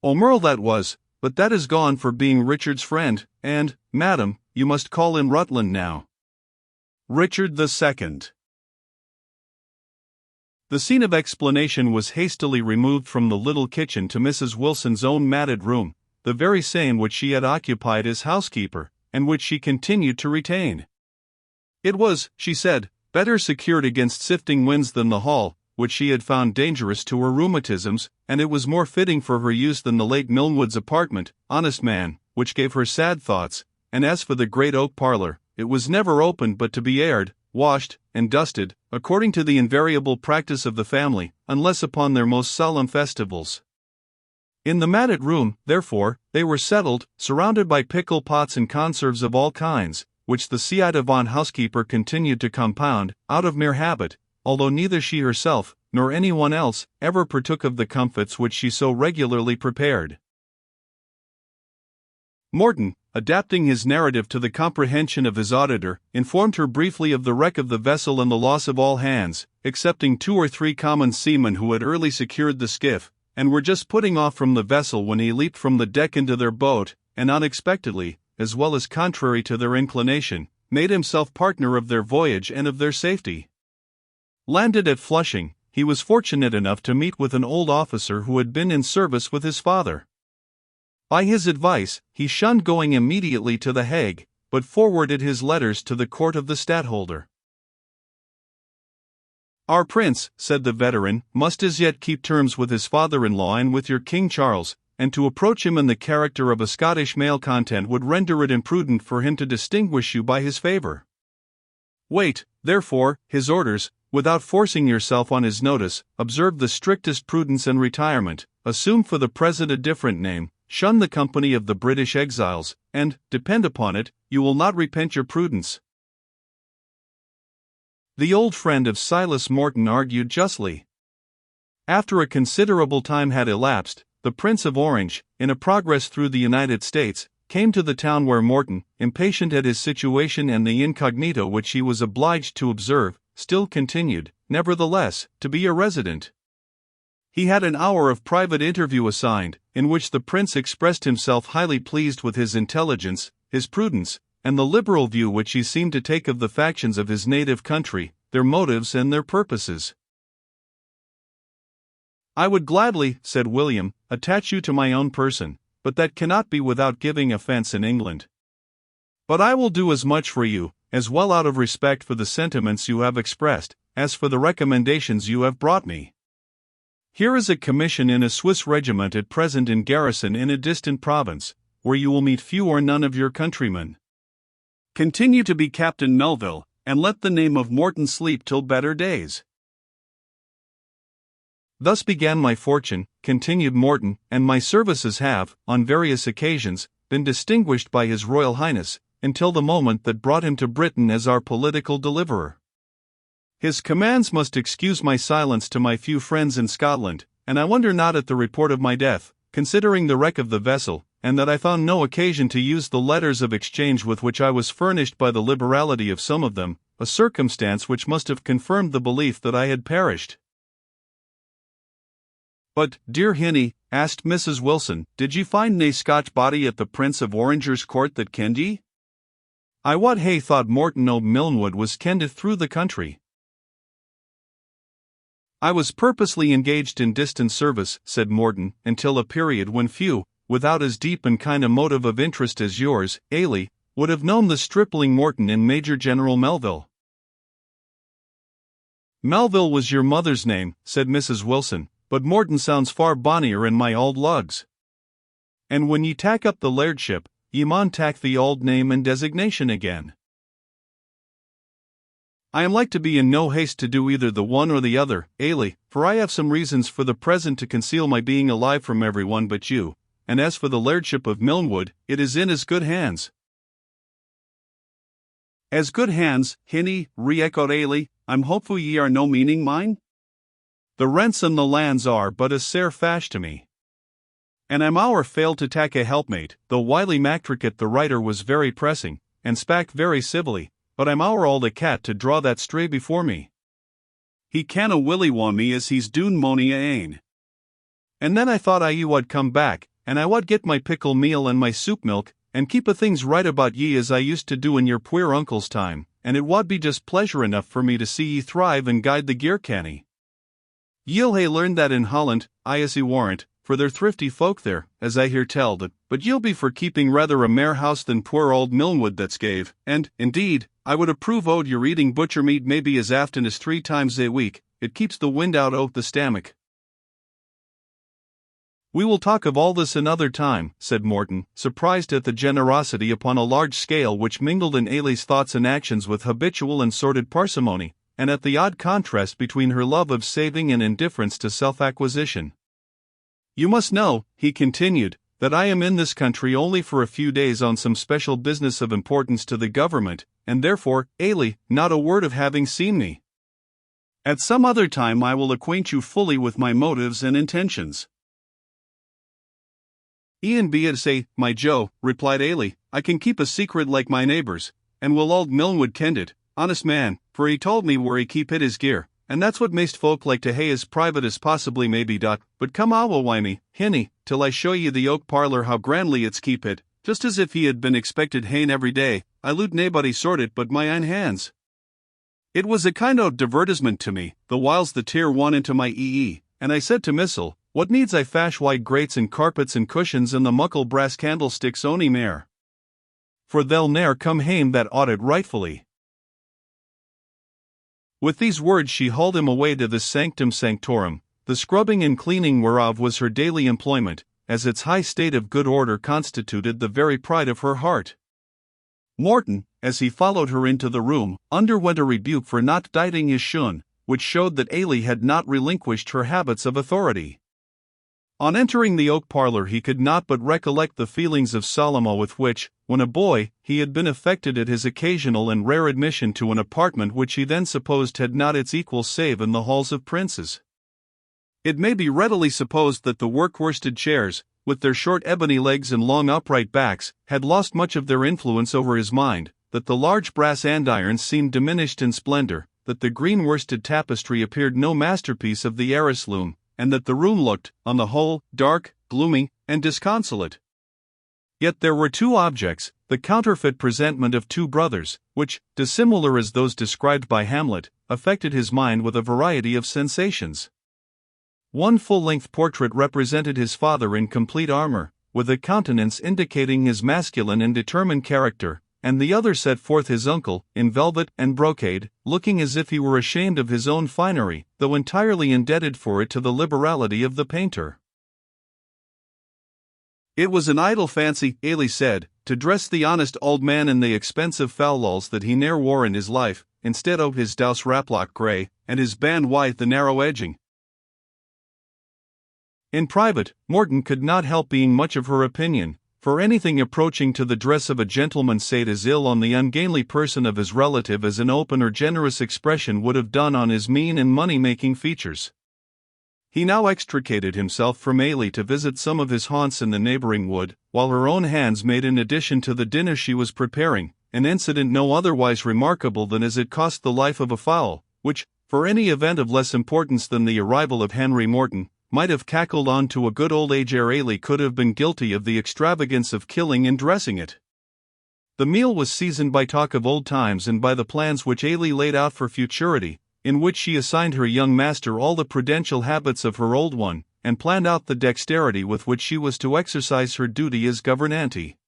O'Merle that was, but that is gone for being Richard's friend, and, madam, you must call him Rutland now. Richard II. The scene of explanation was hastily removed from the little kitchen to Mrs. Wilson's own matted room, the very same which she had occupied as housekeeper, and which she continued to retain. It was, she said, better secured against sifting winds than the hall, which she had found dangerous to her rheumatisms, and it was more fitting for her use than the late Milnwood's apartment, honest man, which gave her sad thoughts, and as for the great oak parlor, it was never opened but to be aired, washed, and dusted, according to the invariable practice of the family, unless upon their most solemn festivals. In the matted room, therefore, they were settled, surrounded by pickle pots and conserves of all kinds, which the ci devant housekeeper continued to compound, out of mere habit, although neither she herself, nor anyone else, ever partook of the comfits which she so regularly prepared. Morton, adapting his narrative to the comprehension of his auditor, informed her briefly of the wreck of the vessel and the loss of all hands, excepting 2 or 3 common seamen who had early secured the skiff, and were just putting off from the vessel when he leaped from the deck into their boat, and unexpectedly, as well as contrary to their inclination, made himself partner of their voyage and of their safety. Landed at Flushing, he was fortunate enough to meet with an old officer who had been in service with his father. By his advice, he shunned going immediately to The Hague, but forwarded his letters to the court of the stadtholder. "Our prince," said the veteran, "must as yet keep terms with his father-in-law and with your King Charles, and to approach him in the character of a Scottish male content would render it imprudent for him to distinguish you by his favor. Wait, therefore, his orders, without forcing yourself on his notice, observe the strictest prudence and retirement, assume for the present a different name, shun the company of the British exiles, and, depend upon it, you will not repent your prudence." The old friend of Silas Morton argued justly. After a considerable time had elapsed, the Prince of Orange, in a progress through the United States, came to the town where Morton, impatient at his situation and the incognito which he was obliged to observe, still continued, nevertheless, to be a resident. He had an hour of private interview assigned, in which the Prince expressed himself highly pleased with his intelligence, his prudence, and the liberal view which he seemed to take of the factions of his native country, their motives and their purposes. "I would gladly," said William, "attach you to my own person, but that cannot be without giving offense in England. But I will do as much for you, as well out of respect for the sentiments you have expressed, as for the recommendations you have brought me. Here is a commission in a Swiss regiment at present in garrison in a distant province, where you will meet few or none of your countrymen. Continue to be Captain Melville, and let the name of Morton sleep till better days." "Thus began my fortune," continued Morton, "and my services have, on various occasions, been distinguished by His Royal Highness, until the moment that brought him to Britain as our political deliverer. His commands must excuse my silence to my few friends in Scotland, and I wonder not at the report of my death, considering the wreck of the vessel, and that I found no occasion to use the letters of exchange with which I was furnished by the liberality of some of them, a circumstance which must have confirmed the belief that I had perished." "But, dear Hinny," asked Mrs. Wilson, "did ye find nae Scotch body at the Prince of Oranger's court that kenned ye?" "I wot hae thought Morton o' Milnwood was kenned through the country." "I was purposely engaged in distant service," said Morton, "until a period when few, without as deep and kind a motive of interest as yours, Ailey, would have known the stripling Morton in Major General Melville." "Melville was your mother's name," said Mrs. Wilson, "but Morton sounds far bonnier in my auld lugs. And when ye tak up the lairdship, ye maun tak the auld name and designation again." "I am like to be in no haste to do either the one or the other, Ailey, for I have some reasons for the present to conceal my being alive from everyone but you, and as for the lairdship of Milnwood, it is in as good hands." "As good hands, Hinny," re-echoed Ailey, "I'm hopeful ye are no meaning mine? The rents and the lands are but a sair fash to me. And I'm ower failed to tak a helpmate, though Wiley Mactricket the writer was very pressing, and spak very civilly, but I'm ower all the cat to draw that stray before me. He canna willy wa me as he's doon mony a ane. And then I thought you wad come back, and I wad get my pickle meal and my soup milk, and keep a things right about ye as I used to do in your puir uncle's time, and it wad be just pleasure enough for me to see ye thrive and guide the gear canny. Ye'll hae learned that in Holland, I as he warrant, for they're thrifty folk there, as I hear telled, but ye'll be for keeping rather a mair house than poor old Milnwood that's gave, and, indeed, I would approve o'd your eating butcher meat maybe as aften as 3 times a week. It keeps the wind out o' the stamach. We will talk of all this another time, said Morton, surprised at the generosity upon a large scale which mingled in Ailie's thoughts and actions with habitual and sordid parsimony, and at the odd contrast between her love of saving and indifference to self-acquisition. You must know, he continued, that I am in this country only for a few days on some special business of importance to the government, and therefore, Ailie, not a word of having seen me. At some other time I will acquaint you fully with my motives and intentions. Ian be it say, my Joe, replied Ailie, I can keep a secret like my neighbours, and will auld Milnwood kend it, honest man, for he told me where he keep hid his gear, and that's what maist folk like to hae as private as possibly may be dot, but come awa wy me, hinny, till I show ye the oak parlour how grandly it's keep hid, just as if he had been expected hame every day. I loot naebody sort it but my ain hands. It was a kind o' divertisement to me, the whiles the tear won into my and I said to Missel, what needs I fash wide grates and carpets and cushions and the muckle brass candlesticks ony mair? For they'll ne'er come hame that ought it rightfully. With these words she hauled him away to the sanctum sanctorum, the scrubbing and cleaning whereof was her daily employment, as its high state of good order constituted the very pride of her heart. Morton, as he followed her into the room, underwent a rebuke for not dighting his shoon, which showed that Ailie had not relinquished her habits of authority. On entering the oak parlour he could not but recollect the feelings of solemn awe with which, when a boy, he had been affected at his occasional and rare admission to an apartment which he then supposed had not its equal save in the halls of princes. It may be readily supposed that the work-worsted chairs, with their short ebony legs and long upright backs, had lost much of their influence over his mind, that the large brass andirons seemed diminished in splendour, that the green worsted tapestry appeared no masterpiece of the arras loom, and that the room looked, on the whole, dark, gloomy, and disconsolate. Yet there were two objects, the counterfeit presentment of two brothers, which, dissimilar as those described by Hamlet, affected his mind with a variety of sensations. One full-length portrait represented his father in complete armour, with a countenance indicating his masculine and determined character, and the other set forth his uncle, in velvet and brocade, looking as if he were ashamed of his own finery, though entirely indebted for it to the liberality of the painter. It was an idle fancy, Ailie said, to dress the honest old man in the expensive fallals that he ne'er wore in his life, instead of his douce raplock grey, and his band white the narrow edging. In private, Morton could not help being much of her opinion, for anything approaching to the dress of a gentleman sate as ill on the ungainly person of his relative as an open or generous expression would have done on his mean and money-making features. He now extricated himself from Ailie to visit some of his haunts in the neighbouring wood, while her own hands made in addition to the dinner she was preparing, an incident no otherwise remarkable than as it cost the life of a fowl, which, for any event of less importance than the arrival of Henry Morton, might have cackled on to a good old age ere Ailie could have been guilty of the extravagance of killing and dressing it. The meal was seasoned by talk of old times and by the plans which Ailie laid out for futurity, in which she assigned her young master all the prudential habits of her old one, and planned out the dexterity with which she was to exercise her duty as gouvernante.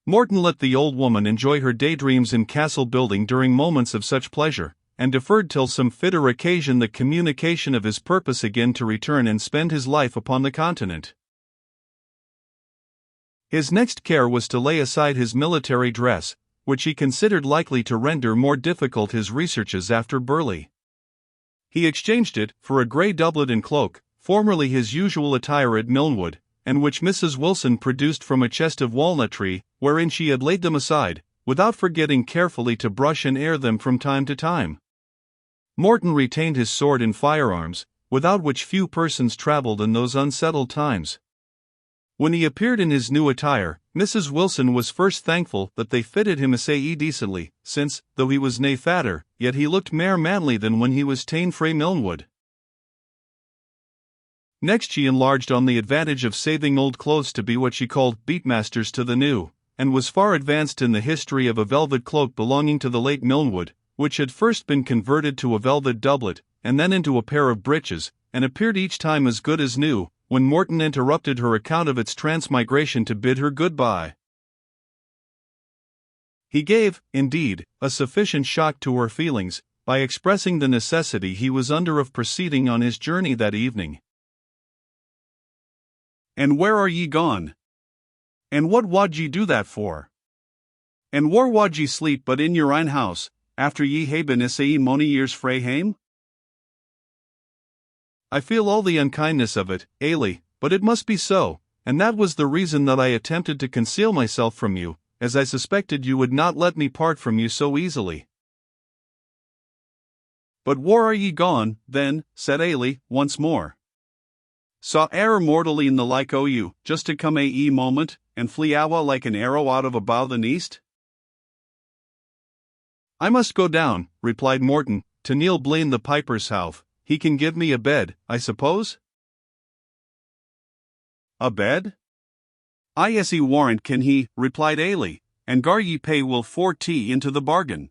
Morton let the old woman enjoy her daydreams in castle building during moments of such pleasure, and deferred till some fitter occasion the communication of his purpose again to return and spend his life upon the continent. His next care was to lay aside his military dress, which he considered likely to render more difficult his researches after Burleigh. He exchanged it for a grey doublet and cloak, formerly his usual attire at Milnwood, and which Mrs. Wilson produced from a chest of walnut tree, wherein she had laid them aside, without forgetting carefully to brush and air them from time to time. Morton retained his sword and firearms, without which few persons travelled in those unsettled times. When he appeared in his new attire, Mrs. Wilson was first thankful that they fitted him assez decently, since, though he was nae fatter, yet he looked mair manly than when he was ta'en frae Milnwood. Next she enlarged on the advantage of saving old clothes to be what she called beatmasters to the new, and was far advanced in the history of a velvet cloak belonging to the late Milnwood, which had first been converted to a velvet doublet, and then into a pair of breeches, and appeared each time as good as new, when Morton interrupted her account of its transmigration to bid her good-bye. He gave, indeed, a sufficient shock to her feelings, by expressing the necessity he was under of proceeding on his journey that evening. "And where are ye gone? And what wad ye do that for? And where wad ye sleep but in your own house, after ye hae been sae mony years frae hame?" "I feel all the unkindness of it, Ailie, but it must be so, and that was the reason that I attempted to conceal myself from you, as I suspected you would not let me part from you so easily." "But where are ye gone, then?" said Ailie, once more. "Saw e'er mortally in the like o' you, just to come a moment, and flee awa like an arrow out of a bow the east?" "I must go down," replied Morton, "to Neil Blaine the piper's house. He can give me a bed, I suppose?" "A bed? Aye, yes, he warrant can he," replied Ailie, "and gar ye pay will for tea into the bargain.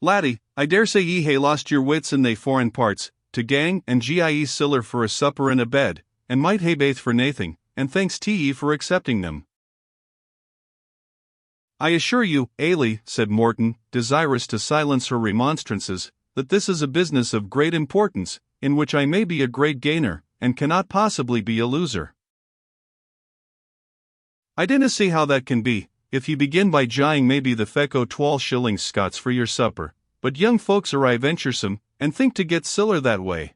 Laddie, I dare say ye hae lost your wits in they foreign parts, to gang and gie siller for a supper and a bed, and might hae baith for naething, and thanks to ye for accepting them." "I assure you, Ailie," said Morton, desirous to silence her remonstrances, "that this is a business of great importance, in which I may be a great gainer, and cannot possibly be a loser." "I dinna see how that can be, if ye begin by gieing maybe the fecko 12 shillings Scots for your supper, but young folks are aye venturesome, and think to get siller that way.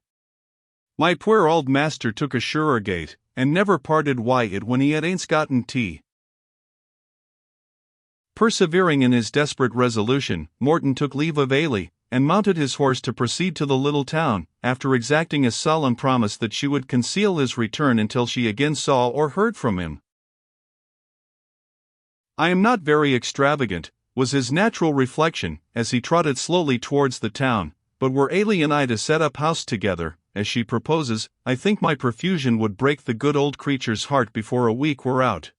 My puir auld master took a surer gate, and never parted wi' it when he had ain't gotten tea." Persevering in his desperate resolution, Morton took leave of Ailie, and mounted his horse to proceed to the little town, after exacting a solemn promise that she would conceal his return until she again saw or heard from him. "I am not very extravagant," was his natural reflection, as he trotted slowly towards the town, "but were Ailie and I to set up house together, as she proposes, I think my profusion would break the good old creature's heart before a week were out."